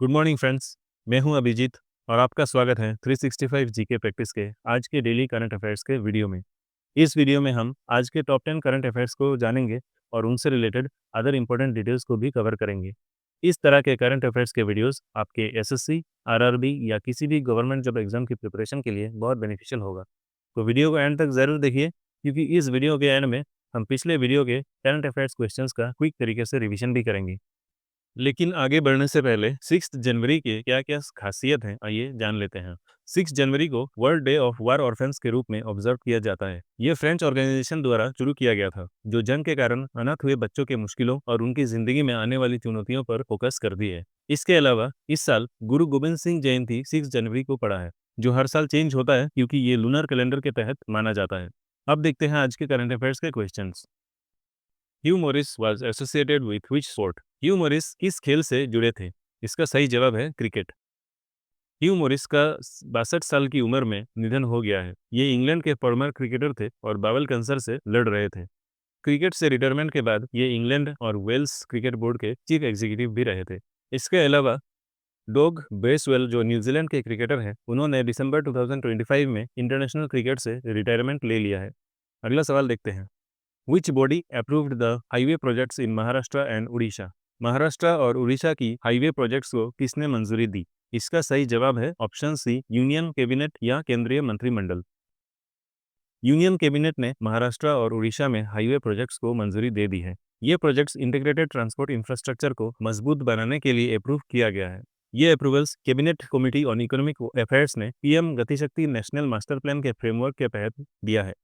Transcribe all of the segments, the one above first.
Good morning friends. मैं हूं अभिजीत और आपका स्वागत है 365 जीके प्रैक्टिस के आज के डेली करंट अफेयर्स के वीडियो में। इस वीडियो में हम आज के टॉप 10 करंट अफेयर्स को जानेंगे और उनसे रिलेटेड अदर इंपॉर्टेंट डिटेल्स को भी कवर करेंगे। इस तरह के करंट अफेयर्स के वीडियोस आपके एसएससी, आरआरबी या किसी भी गवर्नमेंट जॉब एग्जाम की प्रिपरेशन के लिए बहुत बेनिफिशियल होगा। तो वीडियो को एंड तक ज़रूर देखिए, क्योंकि इस वीडियो के एंड में हम पिछले वीडियो के करंट अफेयर्स क्वेश्चंस का क्विक तरीके से रिवीजन भी करेंगे। लेकिन आगे बढ़ने से पहले 6 जनवरी के क्या-क्या खासियत हैं, आइए जान लेते हैं। 6 जनवरी को वर्ल्ड डे ऑफ वार ऑर्फेन्स के रूप में ऑब्जर्व किया जाता है। ये फ्रेंच ऑर्गेनाइजेशन द्वारा शुरू किया गया था, जो जंग के कारण अनाथ हुए बच्चों के मुश्किलों और उनकी जिंदगी में आने वाली चुनौतियों पर फोकस करती है। इसके अलावा इस साल गुरु गोबिंद सिंह जयंती 6 जनवरी को पड़ा है, जो हर साल चेंज होता है क्योंकि ये लूनर कैलेंडर के तहत माना जाता है। अब देखते हैं आज के करंट अफेयर्स के questions. Hugh Morris was associated with which sport? Hugh Morris किस खेल से जुड़े थे? इसका सही जवाब है क्रिकेट। ह्यू मोरिस का 62 साल की उम्र में निधन हो गया है। ये इंग्लैंड के फॉर्मर क्रिकेटर थे और बावल कैंसर से लड़ रहे थे। क्रिकेट से रिटायरमेंट के बाद ये इंग्लैंड और वेल्स क्रिकेट बोर्ड के चीफ एग्जीक्यूटिव भी रहे थे। इसके अलावा डोग ब्रेसवेल, जो न्यूजीलैंड के क्रिकेटर हैं, उन्होंने दिसंबर 2025 में इंटरनेशनल क्रिकेट से रिटायरमेंट ले लिया है। अगला सवाल देखते हैं। Which body approved the highway projects in Maharashtra and Odisha? Maharashtra और उड़ीसा की हाईवे प्रोजेक्ट्स को किसने मंजूरी दी? इसका सही जवाब है ऑप्शन सी, यूनियन कैबिनेट या केंद्रीय मंत्रिमंडल। यूनियन कैबिनेट ने महाराष्ट्र और उड़ीसा में हाईवे प्रोजेक्ट्स को मंजूरी दे दी है। ये प्रोजेक्ट्स इंटीग्रेटेड ट्रांसपोर्ट इंफ्रास्ट्रक्चर को मजबूत बनाने के लिए अप्रूव किया गया है। ये approvals cabinet committee on economic affairs ने PM Gatishakti national master plan के फ्रेमवर्क के तहत दिया है।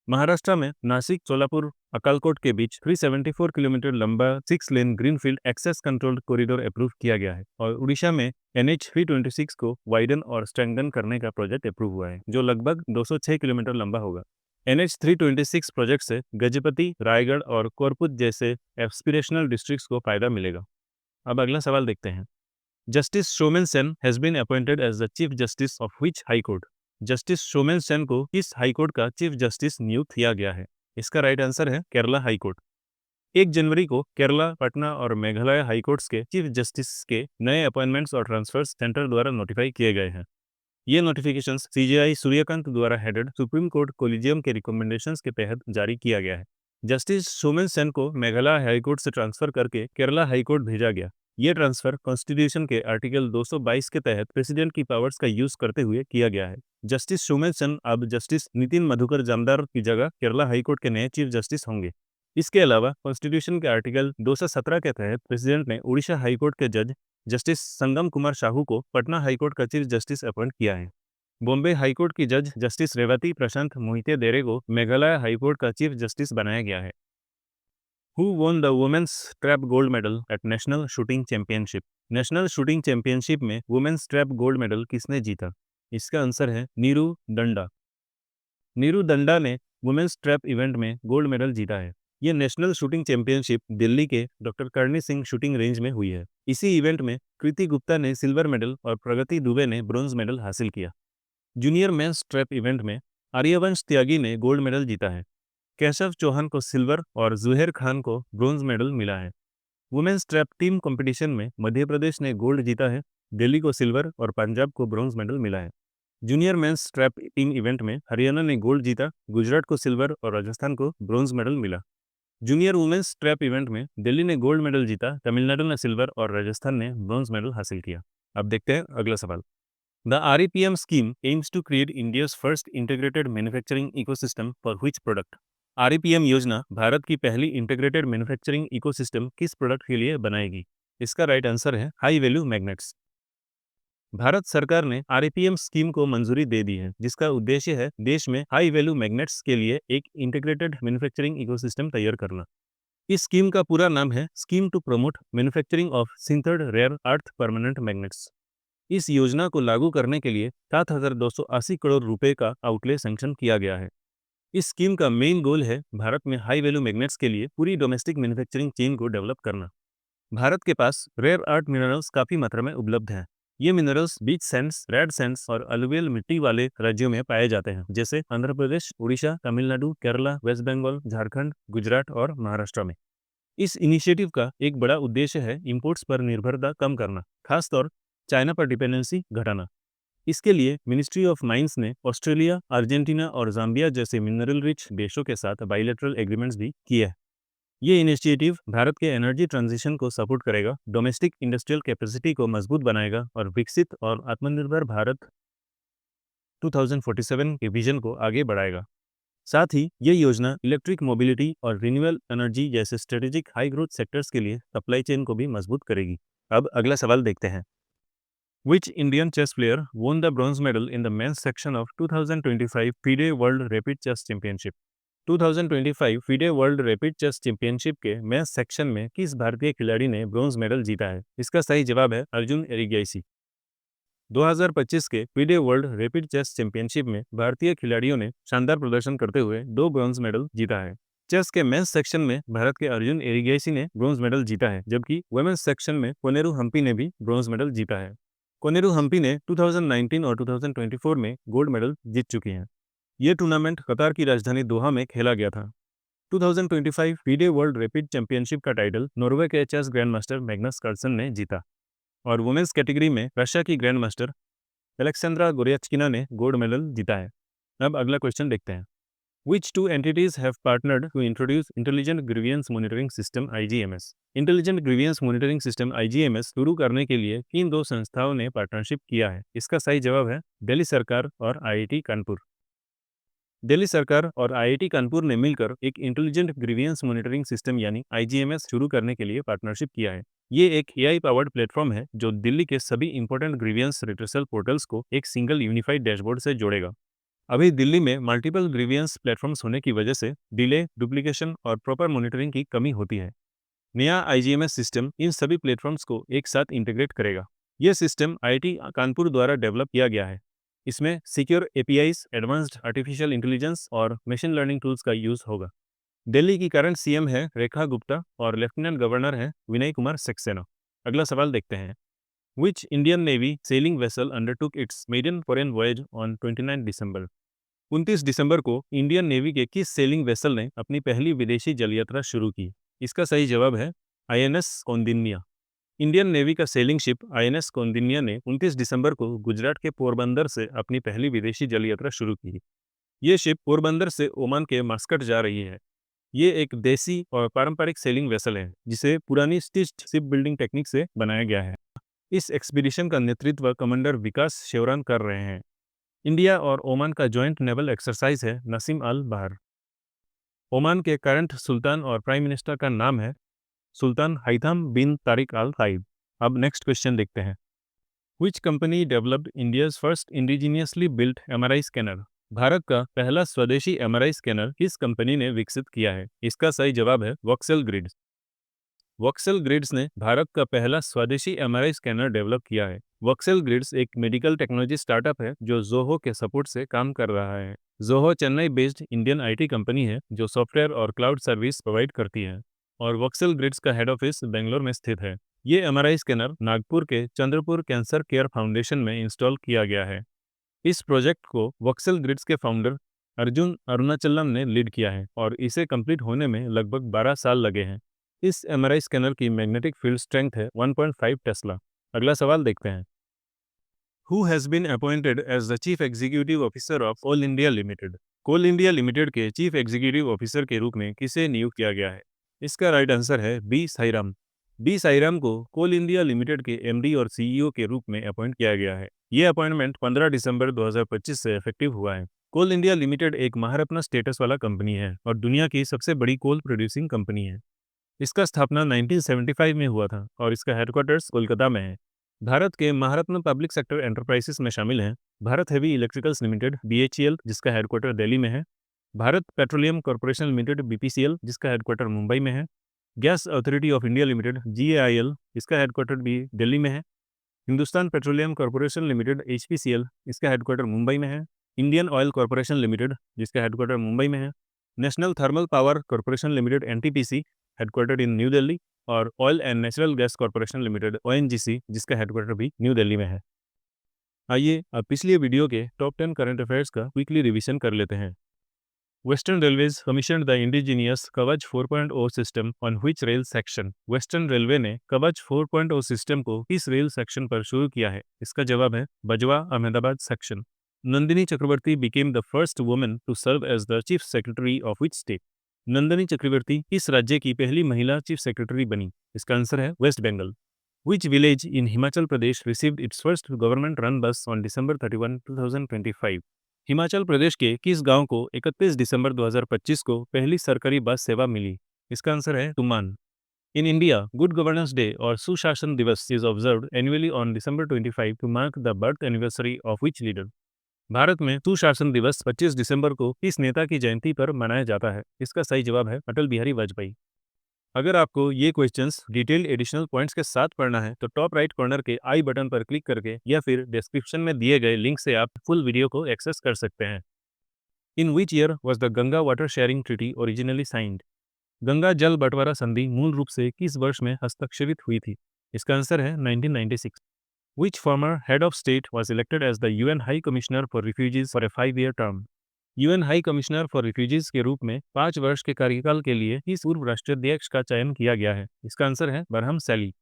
महाराष्ट्र में नासिक सोलापुर अकालकोट के बीच 374 किलोमीटर लंबा 6 lane greenfield access controlled corridor approve किया गया है और उड़ीसा में NH 326 को वाइडन और स्ट्रेंथन करने का प्रोजेक्ट अप्रूव हुआ है, जो लगभग 206 किलोमीटर लंबा होगा। NH 326 प्रोजेक्ट से गजपति, रायगढ़ और कोरपुट जैसे एस्पिरेशनल डिस्ट्रिक्ट्स को फायदा मिलेगा। अब अगला सवाल देखते हैं। Justice Somen Sen has been appointed as the chief justice of which high court? Justice Somen Sen को किस हाई कोर्ट का चीफ जस्टिस नियुक्त किया गया है? इसका राइट आंसर है केरला हाई कोर्ट। 1 जनवरी को केरला, पटना और मेघालय हाई कोर्ट्स के चीफ जस्टिस के नए अपॉइंटमेंट्स और ट्रांसफर्स सेंटर द्वारा नोटिफाई किए गए हैं। ये नोटिफिकेशंस CJI सूर्यकांत द्वारा हेडेड सुप्रीम कोर्ट कोलिजियम के रिकमेंडेशंस के तहत जारी किया गया है। जस्टिस सोमेन सेन को मेघालय हाई कोर्ट से ट्रांसफर करके केरला हाई कोर्ट भेजा गया। ये ट्रांसफर कॉन्स्टिट्यूशन के आर्टिकल 222 के तहत प्रेसिडेंट की पावर्स का यूज करते हुए किया गया है। जस्टिस सोमेन सेन अब जस्टिस नितिन मधुकर जामदार की जगह केरला हाई कोर्ट के नए चीफ जस्टिस होंगे। इसके अलावा कॉन्स्टिट्यूशन के आर्टिकल 217 के तहत प्रेसिडेंट ने उड़ीसा हाई कोर्ट के जज जस्टिस संगम कुमार साहू को पटना हाई कोर्ट का चीफ जस्टिस अपॉइंट किया है। बॉम्बे हाई कोर्ट की जज जस्टिस रेवती प्रशांत मोहिते देरे को मेघालय हाई कोर्ट का चीफ जस्टिस बनाया गया है। Who won the women's trap gold medal at national shooting championship? National shooting championship में वुमेन्स ट्रैप गोल्ड मेडल किसने जीता? इसका आंसर है नीरू दंडा। नीरू दंडा ने वुमेन्स ट्रैप इवेंट में गोल्ड मेडल जीता है। ये नेशनल शूटिंग चैंपियनशिप दिल्ली के doctor Karni Singh shooting range में हुई है। इसी इवेंट में कृति गुप्ता ने सिल्वर मेडल और प्रगति दुबे ने ब्रॉन्ज मेडल हासिल किया। जूनियर मेंस ट्रैप इवेंट में आर्यवंश त्यागी ने गोल्ड मेडल जीता है। केशव चौहान को सिल्वर और जुहेर खान को ब्रॉन्ज मेडल मिला है। वुमेन्स ट्रैप टीम कंपटीशन में मध्य प्रदेश ने गोल्ड जीता है, दिल्ली को सिल्वर और पंजाब को ब्रॉन्ज मेडल मिला है। Junior mains trap team event में हरियाणा ने गोल्ड जीता, गुजरात को सिल्वर और राजस्थान को ब्रॉन्ज मेडल मिला। जूनियर वुमेन्स ट्रैप इवेंट में दिल्ली ने गोल्ड मेडल जीता, तमिलनाडु ने सिल्वर और राजस्थान ने ब्रॉन्ज मेडल हासिल किया। अब देखते हैं अगला सवाल। The REPM scheme aims to create India's first integrated manufacturing ecosystem for which product? REPM योजना भारत की पहली इंटीग्रेटेड मैन्युफैक्चरिंग इकोसिस्टम किस प्रोडक्ट के लिए बनाएगी? इसका राइट आंसर है हाई वैल्यू मैग्नेट्स। भारत सरकार ने REPM स्कीम को मंजूरी दे दी है, जिसका उद्देश्य है देश में हाई वैल्यू मैग्नेट्स के लिए एक इंटीग्रेटेड मैन्युफैक्चरिंग इकोसिस्टम तैयार करना। इस स्कीम का पूरा नाम है scheme to promote manufacturing of sintered rare earth permanent magnets. इस योजना को लागू करने के लिए 7,280 करोड़ रुपए का आउटले सैंक्शन किया गया है। इस स्कीम का मेन गोल है भारत में हाई वैल्यू मैग्नेट्स के लिए पूरी डोमेस्टिक मैन्युफैक्चरिंग चेन को डेवलप करना। भारत के पास रेयर अर्थ मिनरल्स काफी मात्रा में उपलब्ध हैं। ये मिनरल्स बीच सैंड्स, रेड सैंड्स और अलुवियल मिट्टी वाले राज्यों में पाए जाते हैं, जैसे आंध्र प्रदेश, उड़ीसा, तमिलनाडु, केरला, वेस्ट बंगाल, झारखंड, गुजरात और महाराष्ट्र में। इस इनिशिएटिव का एक बड़ा उद्देश्य है इंपोर्ट्स पर निर्भरता कम करना, खासतौर चाइना पर डिपेंडेंसी घटाना। इसके लिए मिनिस्ट्री ऑफ माइंस ने ऑस्ट्रेलिया, अर्जेंटीना और जाम्बिया जैसे मिनरल रिच देशों के साथ बाइलेटरल एग्रीमेंट्स भी किए हैं। ये इनिशिएटिव भारत के एनर्जी ट्रांजिशन को सपोर्ट करेगा, डोमेस्टिक इंडस्ट्रियल कैपेसिटी को मजबूत बनाएगा और विकसित और आत्मनिर्भर भारत 2047 के विजन को आगे बढ़ाएगा। साथ ही ये योजना इलेक्ट्रिक मोबिलिटी और रिन्यूएबल एनर्जी जैसे स्ट्रेटेजिक हाई ग्रोथ सेक्टर्स के लिए सप्लाई चेन को भी मजबूत करेगी। अब अगला सवाल देखते हैं। Which Indian chess player won the bronze medal in the men's section of 2025 FIDE World Rapid Chess Championship? 2025 FIDE World Rapid Chess Championship के मेंस सेक्शन में किस भारतीय खिलाड़ी ने ब्रॉन्ज मेडल जीता है? इसका सही जवाब है अर्जुन एरिगेसी। 2025 के FIDE world rapid chess championship में भारतीय खिलाड़ियों ने शानदार प्रदर्शन करते हुए 2 ब्रॉन्ज मेडल जीता है। चेस के मेंस सेक्शन में भारत के अर्जुन एरिगेसी ने ब्रॉन्ज मेडल जीता है, जबकि वुमेन्स सेक्शन में कोनेरू हम्पी ने भी ब्रॉन्ज मेडल जीता है। कोनेरू हम्पी ने 2019 और 2024 में गोल्ड मेडल जीत चुकी हैं। ये टूर्नामेंट कतार की राजधानी दोहा में खेला गया था। 2025 FIDE वर्ल्ड रैपिड चैंपियनशिप का टाइटल नॉर्वे के चेस ग्रैंडमास्टर मैग्नस कार्लसन ने जीता और वुमेन्स कैटेगरी में रशिया की ग्रैंड मास्टर एलेक्सेंड्रा गोरियाचकिना ने गोल्ड मेडल जीता है। अब अगला क्वेश्चन देखते हैं। Which two entities have partnered to introduce Intelligent Grievance Monitoring System (IGMS)? Intelligent Grievance Monitoring System (IGMS) शुरू करने के लिए किन दो संस्थाओं ने पार्टनरशिप किया है? इसका सही जवाब है दिल्ली सरकार और IIT कानपुर। दिल्ली सरकार और IIT कानपुर ने मिलकर एक इंटेलिजेंट ग्रीवियंस मॉनिटरिंग सिस्टम यानी IGMS शुरू करने के लिए पार्टनरशिप किया है। ये एक AI पावर्ड प्लेटफॉर्म है जो दिल्ली के सभी इंपॉर्टेंट ग्रीवियंस रिट्रेसल पोर्टल्स को एक सिंगल यूनिफाइड डैशबोर्ड से जोड़ेगा। अभी दिल्ली में मल्टीपल ग्रीवियंस प्लेटफॉर्म्स होने की वजह से डिले, डुप्लीकेशन और प्रॉपर मॉनिटरिंग की कमी होती है। नया IGMS सिस्टम इन सभी प्लेटफॉर्म्स को एक साथ इंटीग्रेट करेगा। यह सिस्टम IIT कानपुर द्वारा डेवलप किया गया है। इसमें secure APIs, advanced artificial intelligence और मशीन लर्निंग टूल्स का यूज होगा। दिल्ली की करंट CM है रेखा गुप्ता और लेफ्टिनेंट गवर्नर है विनय कुमार सक्सेना। अगला सवाल देखते हैं। Which Indian Navy sailing vessel undertook its maiden foreign voyage on 29 दिसंबर? 29 दिसंबर को इंडियन नेवी के किस सेलिंग वेसल ने अपनी पहली विदेशी जल यात्रा शुरू की? इसका सही जवाब है INS कौंडिन्या। इंडियन नेवी का सेलिंग शिप INS कौंडिन्या ने 29 दिसंबर को गुजरात के पोरबंदर से अपनी पहली विदेशी जल यात्रा शुरू की। ये शिप पोरबंदर से ओमान के मस्कट जा रही है। ये एक देसी और पारंपरिक सेलिंग वेसल है जिसे पुरानी स्टिच्ड शिप बिल्डिंग टेक्निक से बनाया गया है। इस एक्सपीडिशन का नेतृत्व कमांडर विकास शेवरान कर रहे हैं। इंडिया और ओमान का जॉइंट नेवल एक्सरसाइज है नसीम अल बहर। ओमान के करंट सुल्तान और प्राइम मिनिस्टर का नाम है सुल्तान हैथम बिन तारिक अल साइद। अब नेक्स्ट क्वेश्चन देखते हैं। Which company developed India's first indigenously built MRI scanner? Bharat का पहला स्वदेशी MRI स्कैनर किस कंपनी ने विकसित किया है? इसका सही जवाब है वोक्सेल ग्रिड्स। वोक्सेल ग्रिड्स ने भारत का पहला स्वदेशी MRI स्कैनर डेवलप किया है। वोक्सेल ग्रिड्स एक मेडिकल टेक्नोलॉजी स्टार्टअप है जो जोहो के सपोर्ट से काम कर रहा है। Zoho Chennai based Indian IT company है जो सॉफ्टवेयर और क्लाउड सर्विस प्रोवाइड करती है और वोक्सेल ग्रिड्स का हेड ऑफिस बेंगलोर में स्थित है। ये MRI स्कैनर नागपुर के चंद्रपुर कैंसर केयर फाउंडेशन में इंस्टॉल किया गया है। इस प्रोजेक्ट को वोक्सेल ग्रिड्स के फाउंडर अर्जुन अरुणाचलम ने लीड किया है और इसे कंप्लीट होने में लगभग 12 साल लगे हैं। इस MRI स्कैनर की मैग्नेटिक फील्ड स्ट्रेंथ है 1.5 टेस्ला। अगला सवाल देखते हैं। Who has been appointed as the Chief Executive Officer of Coal India Limited? Coal India Limited के चीफ एग्जीक्यूटिव ऑफिसर के रूप में किसे नियुक्त किया गया है? इसका राइट आंसर है बी साईराम। बी साईराम को कोल इंडिया लिमिटेड के MD और CEO के रूप में अपॉइंट किया गया है। ये अपॉइंटमेंट 15 दिसंबर 2025 से इफेक्टिव हुआ है। कोल इंडिया लिमिटेड एक महारत्न स्टेटस वाला कंपनी है और दुनिया की सबसे बड़ी कोल प्रोड्यूसिंग कंपनी है। इसका स्थापना 1975 में हुआ था और इसका हेडक्वार्टर्स कोलकाता में है। भारत के महारत्न पब्लिक सेक्टर एंटरप्राइजेस में शामिल हैं Bharat heavy electricals limited BHEL जिसका हेडक्वार्टर दिल्ली में है, Bharat petroleum corporation limited BPCL जिसका हेडक्वार्टर मुंबई में है, gas authority of India limited GAIL जिसका हेडक्वार्टर भी दिल्ली में है, Hindustan petroleum corporation limited HPCL इसका हेडक्वार्टर मुंबई में है, इंडियन ऑयल कॉर्पोरेशन लिमिटेड जिसका हेडक्वार्टर मुंबई में है, national thermal power corporation limited NTPC headquartered in new Delhi और oil and natural gas corporation limited ONGC जिसका हेडक्वार्टर भी न्यू दिल्ली में है। आइए अब पिछले वीडियो के टॉप 10 करंट अफेयर्स का क्विकली रिवीजन कर लेते हैं। Western Railways commissioned the indigenous Kavach 4.0 system on which rail section? Western Railway ने कवच 4.0 सिस्टम को किस रेल सेक्शन पर शुरू किया है? इसका जवाब है Bajwa Ahmedabad section. Nandini Chakraborty became the first woman to serve as the chief secretary of which state? Nandini Chakraborty किस राज्य की पहली महिला चीफ सेक्रेटरी बनी? इसका आंसर है West Bengal. Which village in Himachal Pradesh received its first government-run bus on December 31, 2025? Himachal Pradesh के किस गांव को 31 दिसंबर 2025 को पहली सरकारी बस सेवा मिली? इसका आंसर है तुमान। In India, good governance day और सुशासन दिवस is observed annually on December 25 to mark the birth anniversary of which leader? Bharat में सुशासन दिवस 25 दिसंबर को किस नेता की जयंती पर मनाया जाता है? इसका सही जवाब है अटल बिहारी वाजपेयी। अगर आपको ये क्वेश्चंस डिटेल एडिशनल पॉइंट्स के साथ पढ़ना है तो टॉप राइट कॉर्नर के आई बटन पर क्लिक करके या फिर डिस्क्रिप्शन में दिए गए लिंक से आप फुल वीडियो को एक्सेस कर सकते हैं। In which year was the Ganga water sharing treaty originally signed? Ganga जल बंटवारा संधि मूल रूप से किस वर्ष में हस्ताक्षरित हुई थी? इसका आंसर है 1996। Which former head of state was elected as the UN High Commissioner for Refugees for a 5-year term? UN high commissioner for refugees के रूप में 5 वर्ष के कार्यकाल के लिए इस पूर्व राष्ट्राध्यक्ष का चयन किया गया है? इसका आंसर है बरहम सैली।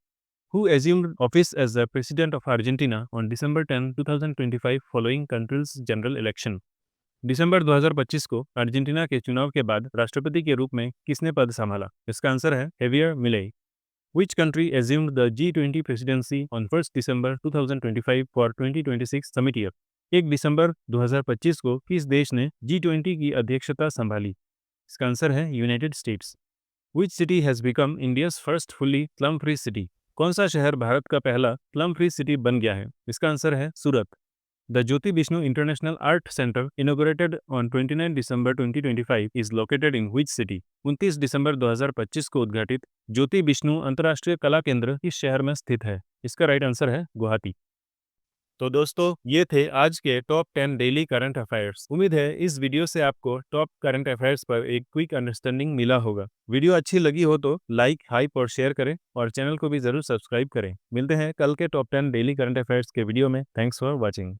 Who assumed office as the president of Argentina on December 10, 2025 following country's general election? दिसंबर 2025 को अर्जेंटीना के चुनाव के बाद राष्ट्रपति के रूप में किसने पद संभाला? इसका आंसर है heavier Milei. Which country assumed the G20 presidency on 1st December 2025 for 2026 summit year? 1 दिसंबर 2025 को किस देश ने G20 की अध्यक्षता संभाली? इसका आंसर है United states. Which city has become India's first fully slum-free city? कौन सा शहर भारत का पहला स्लम-फ्री सिटी बन गया है? इसका आंसर है सूरत। The Jyoti Vishnu International Art Center, inaugurated on 29 December 2025, is located in which city? 29 दिसंबर 2025 को उद्घाटित ज्योति विष्णु अंतर्राष्ट्रीय कला केंद्र किस शहर में स्थित है? इसका राइट आंसर है गुवाहाटी। तो दोस्तों, ये थे आज के टॉप 10 डेली करंट अफेयर्स। उम्मीद है इस वीडियो से आपको टॉप करंट अफेयर्स पर एक क्विक अंडरस्टैंडिंग मिला होगा। वीडियो अच्छी लगी हो तो लाइक, हाइप और शेयर करें और चैनल को भी जरूर सब्सक्राइब करें। मिलते हैं कल के टॉप 10 डेली करंट अफेयर्स के वीडियो में। Thanks for watching.